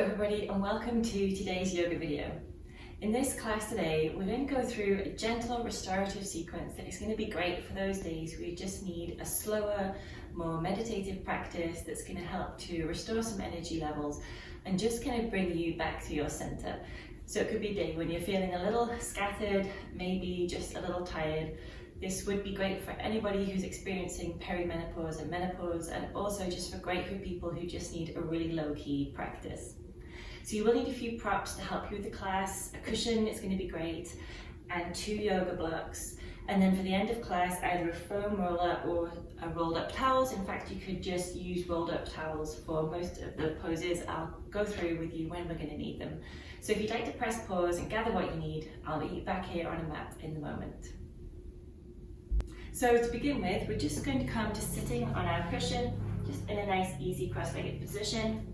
everybody and welcome to today's yoga video. In this class today, we're going to go through a gentle restorative sequence that is going to be great for those days where you just need a slower, more meditative practice that's going to help to restore some energy levels and just kind of bring you back to your center. So it could be a day when you're feeling a little scattered, maybe just a little tired. This would be great for anybody who's experiencing perimenopause and menopause, and also just great for people who just need a really low-key practice. So you will need a few props to help you with the class. A cushion is going to be great, and 2 yoga blocks. And then for the end of class, either a foam roller or a rolled up towels. In fact, you could just use rolled up towels for most of the poses I'll go through with you when we're going to need them. So if you'd like to press pause and gather what you need, I'll meet you back here on a mat in a moment. So to begin with, we're just going to come to sitting on our cushion, just in a nice easy cross-legged position.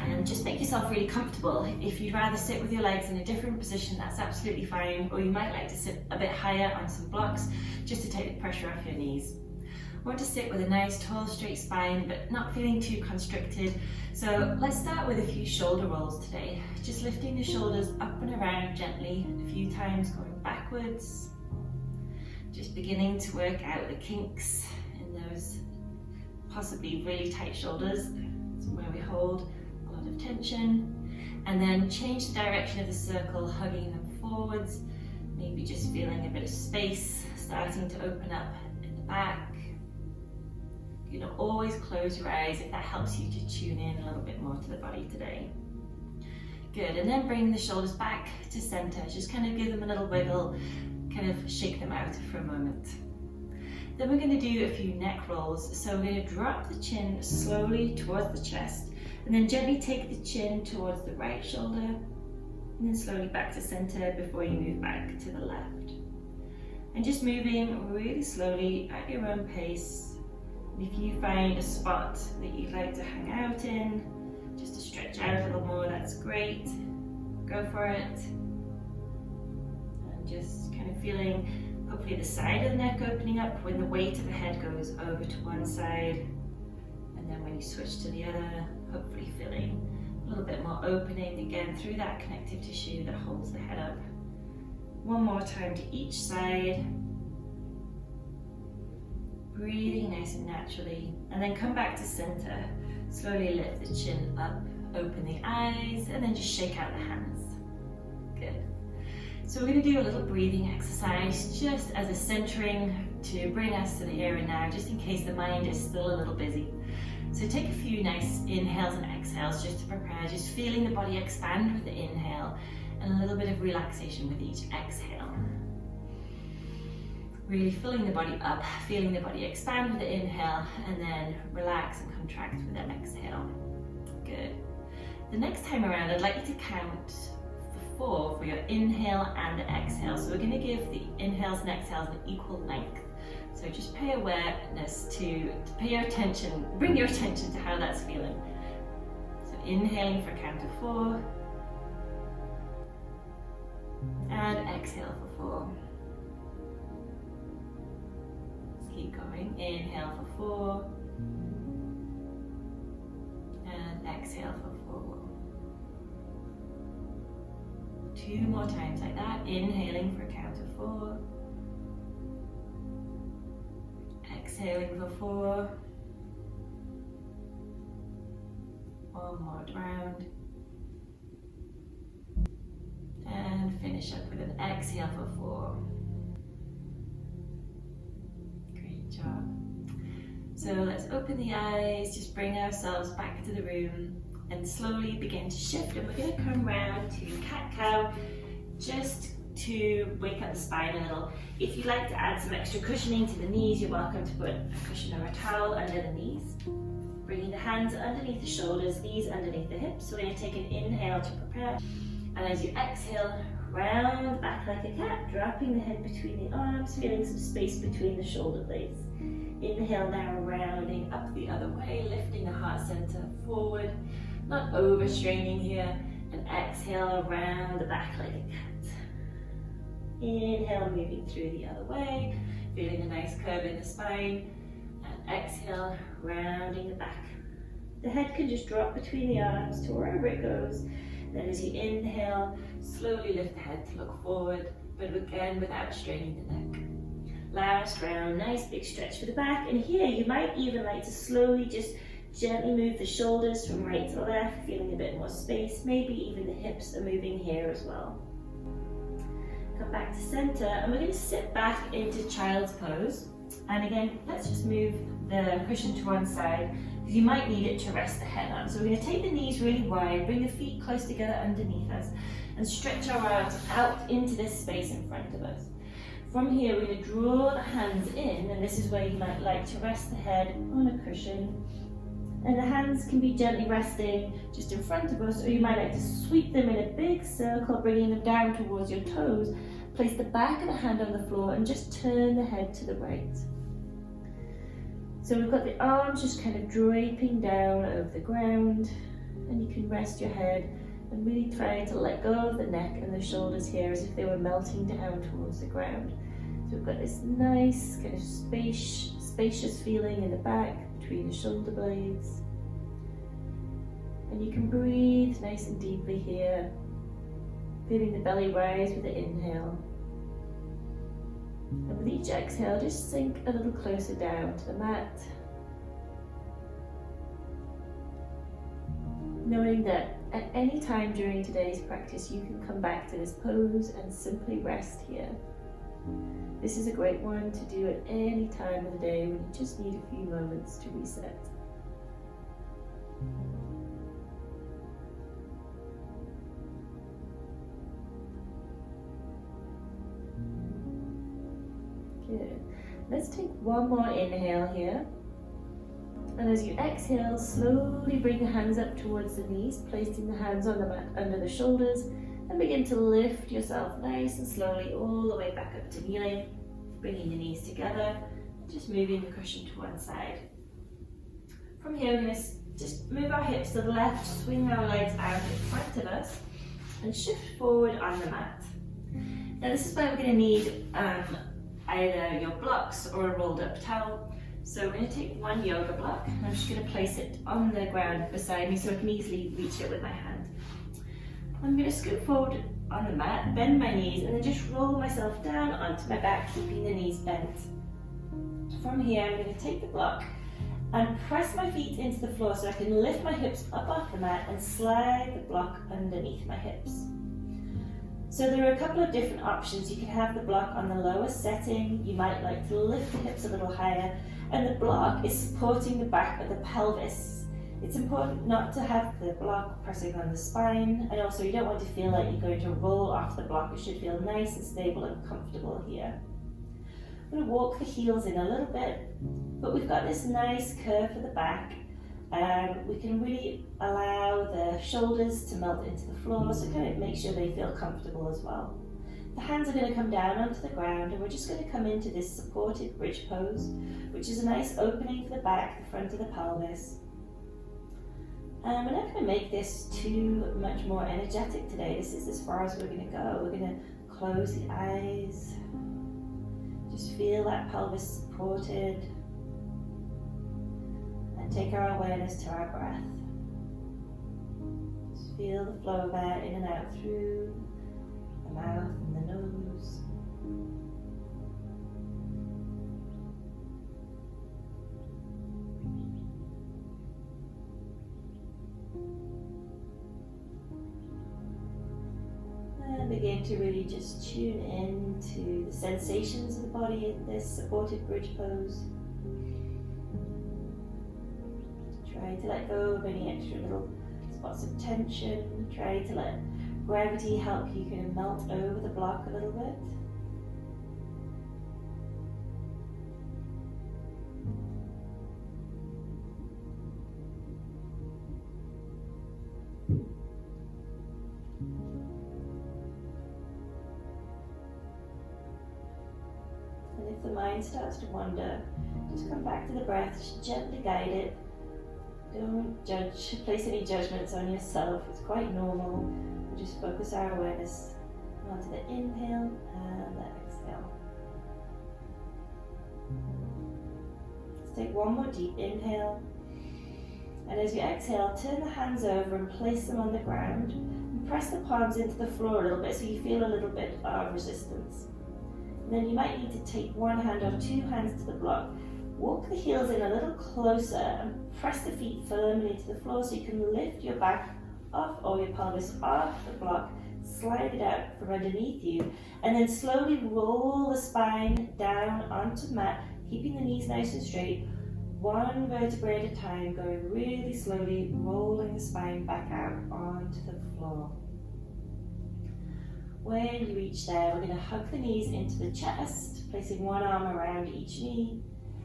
And just make yourself really comfortable. If you'd rather sit with your legs in a different position, that's absolutely fine. Or you might like to sit a bit higher on some blocks, just to take the pressure off your knees. I want to sit with a nice tall straight spine, but not feeling too constricted. So let's start with a few shoulder rolls today. Just lifting the shoulders up and around gently, a few times going backwards. Just beginning to work out the kinks in those possibly really tight shoulders. It's where we hold a lot of tension. And then change the direction of the circle, hugging them forwards. Maybe just feeling a bit of space starting to open up in the back. You know, always close your eyes if that helps you to tune in a little bit more to the body today. Good, and then bring the shoulders back to center. Just kind of give them a little wiggle. Kind of shake them out for a moment. Then we're going to do a few neck rolls. So we're going to drop the chin slowly towards the chest, and then gently take the chin towards the right shoulder, and then slowly back to center before you move back to the left. And just moving really slowly at your own pace. And if you find a spot that you'd like to hang out in, just to stretch out a little more, that's great. Go for it. Just kind of feeling hopefully the side of the neck opening up when the weight of the head goes over to one side, and then when you switch to the other, hopefully feeling a little bit more opening again through that connective tissue that holds the head up. One more time to each side, breathing nice and naturally, and then come back to center. Slowly lift the chin up, open the eyes, and then just shake out the hands. Good. So we're going to do a little breathing exercise just as a centering to bring us to the here and now, just in case the mind is still a little busy. So take a few nice inhales and exhales just to prepare, just feeling the body expand with the inhale and a little bit of relaxation with each exhale. Really filling the body up, feeling the body expand with the inhale, and then relax and contract with the exhale. Good. The next time around, I'd like you to count 4 for your inhale and exhale. So we're going to give the inhales and exhales an equal length. So just pay awareness to pay your attention, bring your attention to how that's feeling. So inhaling for a count of 4, and exhale for 4. Let's keep going. Inhale for 4, and exhale for 4. 2 more times like that, inhaling for a count of 4, exhaling for 4, one more round, and finish up with an exhale for 4. Great job. So let's open the eyes, just bring ourselves back into the room, and slowly begin to shift, and we're going to come round to cat-cow just to wake up the spine a little. If you'd like to add some extra cushioning to the knees, you're welcome to put a cushion or a towel under the knees. Bringing the hands underneath the shoulders, knees underneath the hips. So we're going to take an inhale to prepare, and as you exhale, round back like a cat, dropping the head between the arms, feeling some space between the shoulder blades. Inhale now, rounding up the other way, lifting the heart center forward. Not overstraining here, and exhale around the back like a cat. Inhale, moving through the other way, feeling a nice curve in the spine, and exhale, rounding the back The head can just drop between the arms to wherever it goes. Then as you inhale, slowly lift the head to look forward, but again without straining the neck. Last round, nice big stretch for the back. And here you might even like to slowly just gently move the shoulders from right to left, feeling a bit more space. Maybe even the hips are moving here as well. Come back to center, and we're going to sit back into child's pose. And again, let's just move the cushion to one side, because you might need it to rest the head on. So we're going to take the knees really wide, bring the feet close together underneath us, and stretch our arms out into this space in front of us. From here, we're going to draw the hands in, and this is where you might like to rest the head on a cushion. And the hands can be gently resting just in front of us, or you might like to sweep them in a big circle, bringing them down towards your toes. Place the back of the hand on the floor and just turn the head to the right. So we've got the arms just kind of draping down over the ground, and you can rest your head and really try to let go of the neck and the shoulders here as if they were melting down towards the ground. So we've got this nice kind of spacious feeling in the back between the shoulder blades. And you can breathe nice and deeply here, feeling the belly rise with the inhale. And with each exhale, just sink a little closer down to the mat. Knowing that at any time during today's practice, you can come back to this pose and simply rest here. This is a great one to do at any time of the day when you just need a few moments to reset. Good. Let's take one more inhale here. And as you exhale, slowly bring the hands up towards the knees, placing the hands on the mat under the shoulders, and begin to lift yourself nice and slowly all the way back up to kneeling, bringing the knees together, just moving the cushion to one side. From here, we're going to just move our hips to the left, swing our legs out in front of us, and shift forward on the mat. Now this is where we're going to need either your blocks or a rolled up towel. So we're going to take one yoga block, and I'm just going to place it on the ground beside me so I can easily reach it with my hand. I'm going to scoot forward on the mat, bend my knees, and then just roll myself down onto my back, keeping the knees bent. From here, I'm going to take the block and press my feet into the floor so I can lift my hips up off the mat and slide the block underneath my hips. So there are a couple of different options. You can have the block on the lowest setting. You might like to lift the hips a little higher, and the block is supporting the back of the pelvis. It's important not to have the block pressing on the spine, and also you don't want to feel like you're going to roll off the block. It should feel nice and stable and comfortable here. I'm going to walk the heels in a little bit, but we've got this nice curve for the back. We can really allow the shoulders to melt into the floor, so kind of make sure they feel comfortable as well. The hands are going to come down onto the ground, and we're just going to come into this supported bridge pose, which is a nice opening for the back, the front of the pelvis. And we're not going to make this too much more energetic today. This is as far as we're going to go. We're going to close the eyes. Just feel that pelvis supported. And take our awareness to our breath. Just feel the flow of air in and out through the mouth and the nose. And begin to really just tune in to the sensations of the body in this supported bridge pose. Try to let go of any extra little spots of tension. Try to let gravity help you kind of melt over the block a little bit. And if the mind starts to wander, just come back to the breath, just gently guide it. Don't place any judgments on yourself, it's quite normal. We'll just focus our awareness onto the inhale and the exhale. Let's take one more deep inhale. And as you exhale, turn the hands over and place them on the ground. And press the palms into the floor a little bit so you feel a little bit of resistance. And then you might need to take one hand or two hands to the block. Walk the heels in a little closer and press the feet firmly to the floor so you can lift your back off or your pelvis off the block, slide it out from underneath you, and then slowly roll the spine down onto the mat, keeping the knees nice and straight, one vertebrae at a time, going really slowly, rolling the spine back out onto the floor. When you reach there, we're going to hug the knees into the chest, placing one arm around each knee,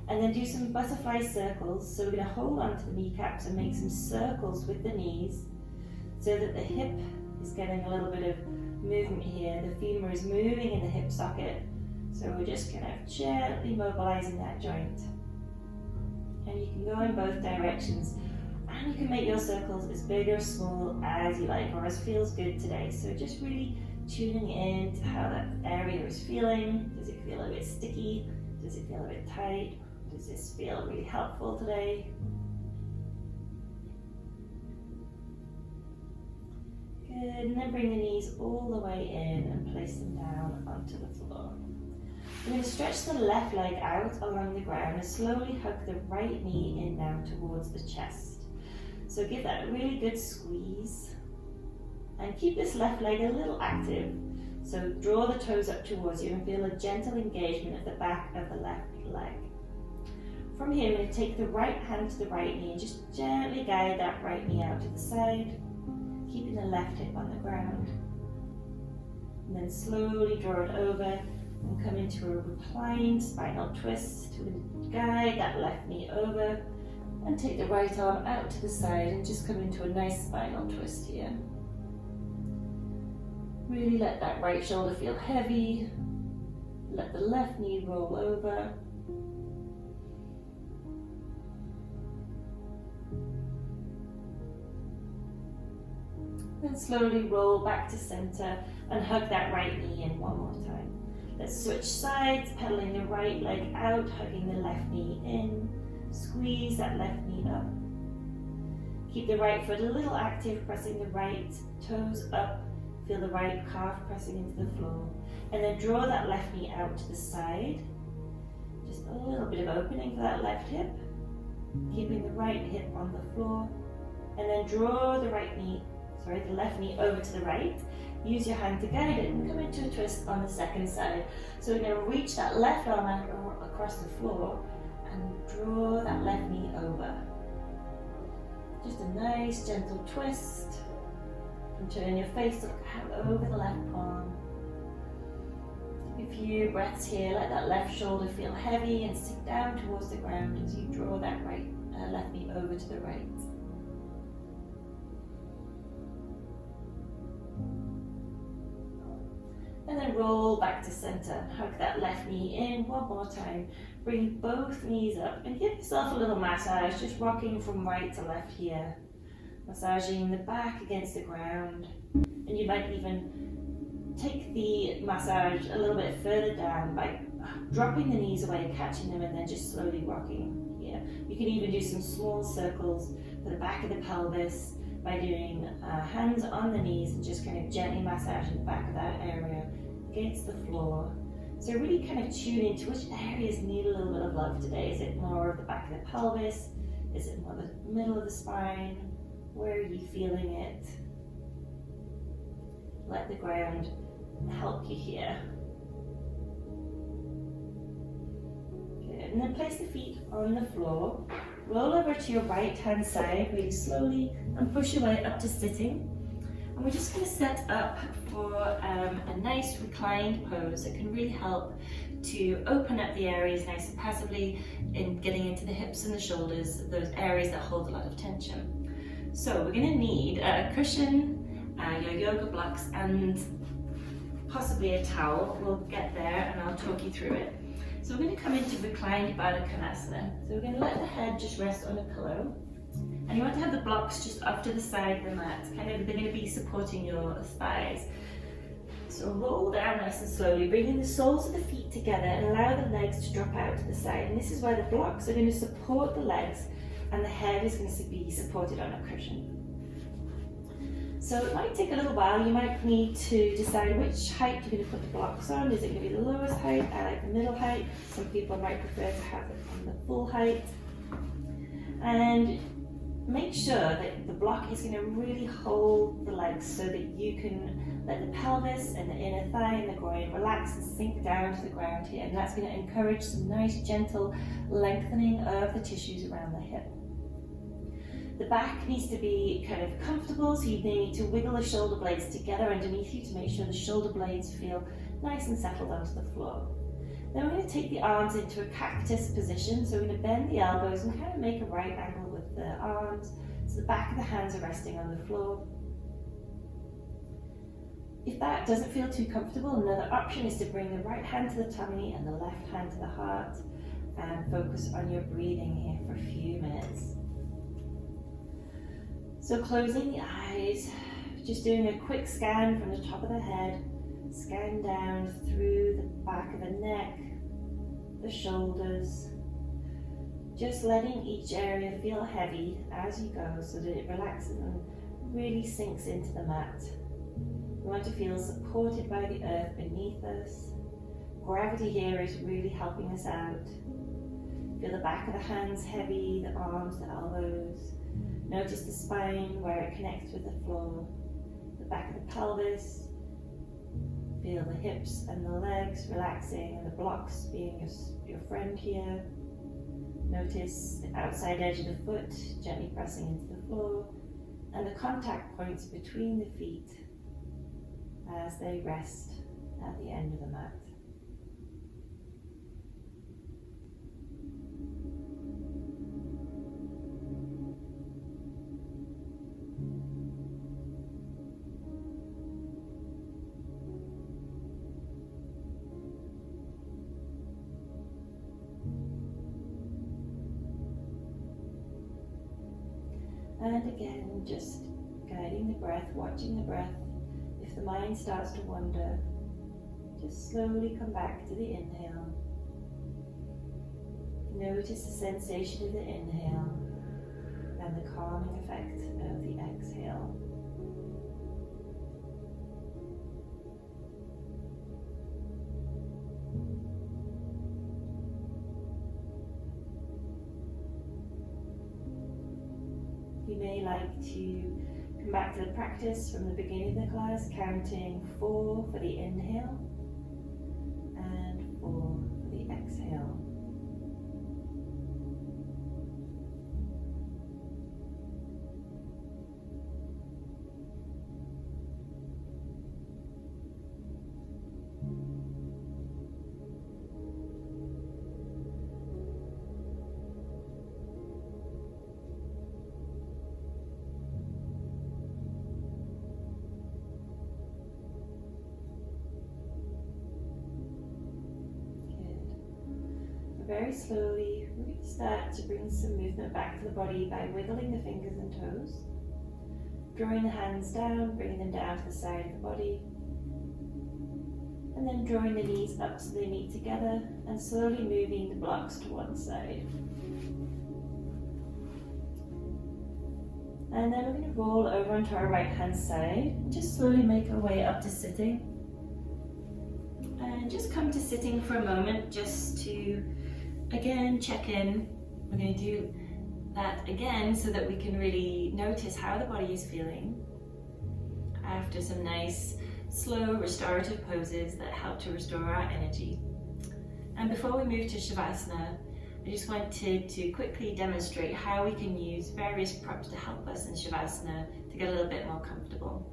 and then do some butterfly circles. So we're going to hold on to the kneecaps and make some circles with the knees so that the hip is getting a little bit of movement here. The femur is moving in the hip socket. So we're just kind of gently mobilizing that joint. And you can go in both directions. And you can make your circles as big or small as you like, or as feels good today. So just really tuning in to how that area is feeling. Does it feel a bit sticky? Does it feel a bit tight? Does this feel really helpful today? Good, and then bring the knees all the way in and place them down onto the floor. We're going to stretch the left leg out along the ground and slowly hug the right knee in now towards the chest. So give that a really good squeeze and keep this left leg a little active. So draw the toes up towards you and feel a gentle engagement at the back of the left leg. From here, I'm going to take the right hand to the right knee and just gently guide that right knee out to the side, keeping the left hip on the ground. And then slowly draw it over and come into a reclined spinal twist to guide that left knee over and take the right arm out to the side and just come into a nice spinal twist here. Really let that right shoulder feel heavy. Let the left knee roll over. Then slowly roll back to center and hug that right knee in one more time. Let's switch sides, pedaling the right leg out, hugging the left knee in. Squeeze that left knee up. Keep the right foot a little active, pressing the right toes up. Feel the right calf pressing into the floor. And then draw that left knee out to the side. Just a little bit of opening for that left hip. Keeping the right hip on the floor. And then draw the left knee over to the right. Use your hand to guide it and come into a twist on the second side. So we're going to reach that left arm out across the floor and draw that left knee over. Just a nice gentle twist. And turn your face to look out over the left palm. Take a few breaths here. Let that left shoulder feel heavy and sink down towards the ground as you draw that left knee over to the right. And then roll back to center. Hug that left knee in one more time. Bring both knees up and give yourself a little massage, just rocking from right to left here. Massaging the back against the ground. And you might even take the massage a little bit further down by dropping the knees away, catching them, and then just slowly rocking here. You can even do some small circles for the back of the pelvis by doing hands on the knees and just kind of gently massaging the back of that area against the floor. So really kind of tune into which areas need a little bit of love today. Is it more of the back of the pelvis? Is it more the middle of the spine? Where are you feeling it? Let the ground help you here. Good. And then place the feet on the floor. Roll over to your right hand side really slowly and push your way up to sitting. And we're just going to set up for a nice reclined pose that can really help to open up the areas nice and passively in getting into the hips and the shoulders, those areas that hold a lot of tension. So we're going to need a cushion, your yoga blocks, and possibly a towel. We'll get there and I'll talk you through it. So we're going to come into reclined Baddha Konasana. So we're going to let the head just rest on a pillow. And you want to have the blocks just off to the side of the mat. They're going to be supporting your thighs. So roll down nice and slowly, bringing the soles of the feet together and allow the legs to drop out to the side. And this is where the blocks are going to support the legs and the head is going to be supported on a cushion. So it might take a little while. You might need to decide which height you're going to put the blocks on. Is it going to be the lowest height? I like the middle height. Some people might prefer to have it on the full height. And make sure that the block is going to really hold the legs so that you can let the pelvis and the inner thigh and the groin relax and sink down to the ground here. And that's going to encourage some nice gentle lengthening of the tissues around the hip. The back needs to be kind of comfortable, so you need to wiggle the shoulder blades together underneath you to make sure the shoulder blades feel nice and settled onto the floor. Then we're going to take the arms into a cactus position, so we're going to bend the elbows and kind of make a right angle with the arms, so the back of the hands are resting on the floor. If that doesn't feel too comfortable, another option is to bring the right hand to the tummy and the left hand to the heart, and focus on your breathing here for a few minutes. So closing the eyes, just doing a quick scan from the top of the head, scan down through the back of the neck, the shoulders, just letting each area feel heavy as you go so that it relaxes and really sinks into the mat. We want to feel supported by the earth beneath us. Gravity here is really helping us out. Feel the back of the hands heavy, the arms, the elbows. Notice the spine where it connects with the floor, the back of the pelvis. Feel the hips and the legs relaxing and the blocks being your friend here. Notice the outside edge of the foot gently pressing into the floor and the contact points between the feet as they rest at the end of the mat. And again, just guiding the breath, watching the breath. If the mind starts to wander, just slowly come back to the inhale. Notice the sensation of the inhale and the calming effect of the exhale. You may like to come back to the practice from the beginning of the class, counting 4 for the inhale and 4 for the exhale. Very slowly, we're going to start to bring some movement back to the body by wiggling the fingers and toes, drawing the hands down, bringing them down to the side of the body, and then drawing the knees up so they meet together and slowly moving the blocks to one side. And then we're going to roll over onto our right hand side and just slowly make our way up to sitting. And just come to sitting for a moment just to again check in. We're going to do that again so that we can really notice how the body is feeling after some nice slow restorative poses that help to restore our energy. And before we move to Shavasana, I just wanted to quickly demonstrate how we can use various props to help us in Shavasana to get a little bit more comfortable.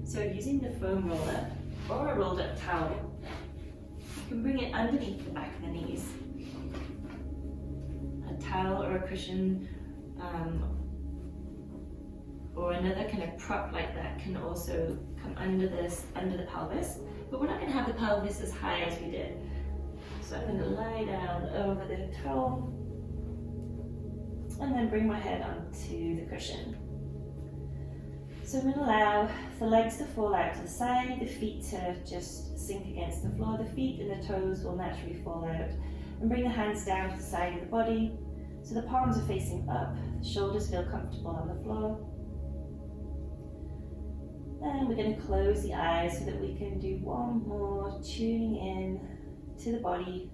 So using the foam roller or a rolled up towel, you can bring it underneath the back of the knees. A towel or a cushion or another kind of prop like that can also come under the pelvis, but we're not going to have the pelvis as high as we did. So I'm going to lie down over the towel and then bring my head onto the cushion. So I'm going to allow the legs to fall out to the side, the feet to just sink against the floor. The feet and the toes will naturally fall out. And bring the hands down to the side of the body. So the palms are facing up, the shoulders feel comfortable on the floor. And we're going to close the eyes so that we can do one more, tuning in to the body,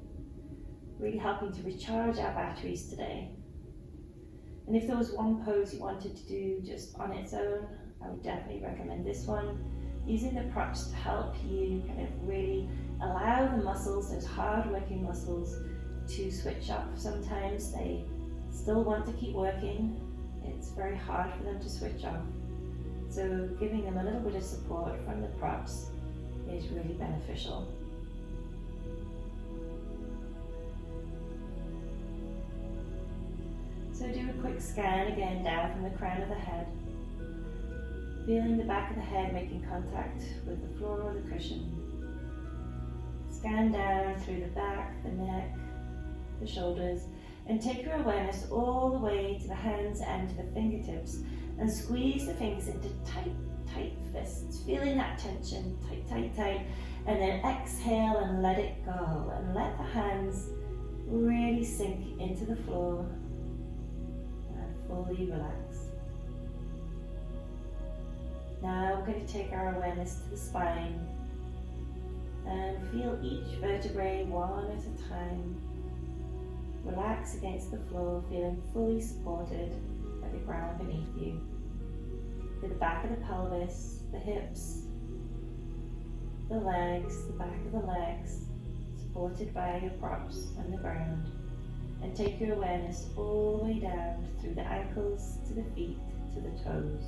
really helping to recharge our batteries today. And if there was one pose you wanted to do just on its own, I would definitely recommend this one. Using the props to help you kind of really allow the muscles, those hard working muscles, to switch off. Sometimes they still want to keep working. It's very hard for them to switch off. So giving them a little bit of support from the props is really beneficial. So do a quick scan again down from the crown of the head. Feeling the back of the head making contact with the floor or the cushion. Scan down through the back, the neck, the shoulders, and take your awareness all the way to the hands and to the fingertips, and squeeze the fingers into tight, tight fists, feeling that tension, tight, tight, tight, and then exhale and let it go, and let the hands really sink into the floor and fully relax. Now we're going to take our awareness to the spine and feel each vertebrae one at a time. Relax against the floor, feeling fully supported by the ground beneath you. Feel the back of the pelvis, the hips, the legs, the back of the legs, supported by your props and the ground. And take your awareness all the way down through the ankles, to the feet, to the toes.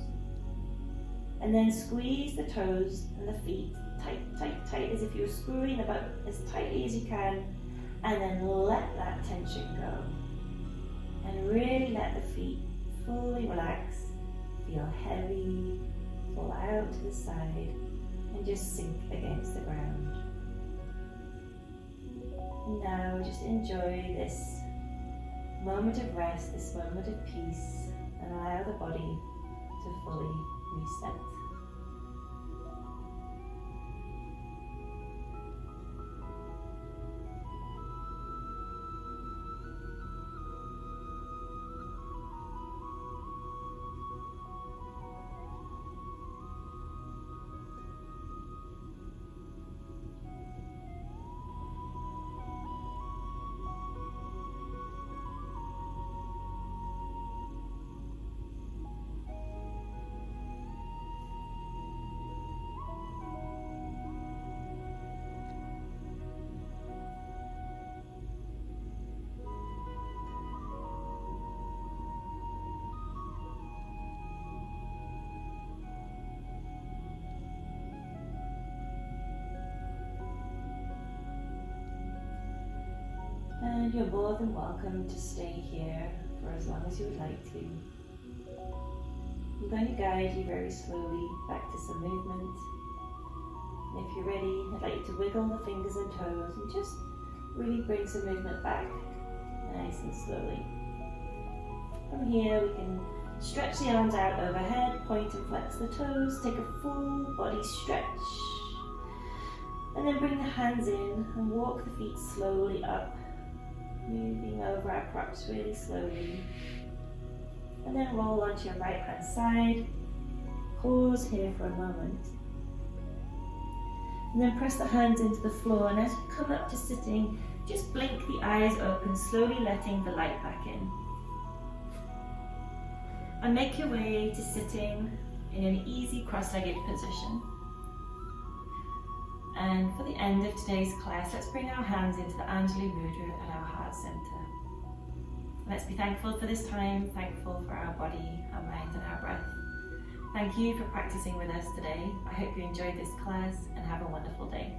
And then squeeze the toes and the feet tight, tight, tight, as if you were screwing them up as tightly as you can, and then let that tension go. And really let the feet fully relax, feel heavy, pull out to the side, and just sink against the ground. And now just enjoy this moment of rest, this moment of peace, and allow the body to fully reset. And you're more than welcome to stay here for as long as you would like to. I'm going to guide you very slowly back to some movement. And if you're ready, I'd like you to wiggle the fingers and toes and just really bring some movement back, nice and slowly. From here we can stretch the arms out overhead, point and flex the toes, take a full body stretch. And then bring the hands in and walk the feet slowly up, moving over our props really slowly. And then roll onto your right hand side. Pause here for a moment. And then press the hands into the floor, and as you come up to sitting, just blink the eyes open, slowly letting the light back in. And make your way to sitting in an easy cross-legged position. And for the end of today's class, let's bring our hands into the Anjali Mudra at our heart center. Let's be thankful for this time, thankful for our body, our mind and our breath. Thank you for practicing with us today. I hope you enjoyed this class and have a wonderful day.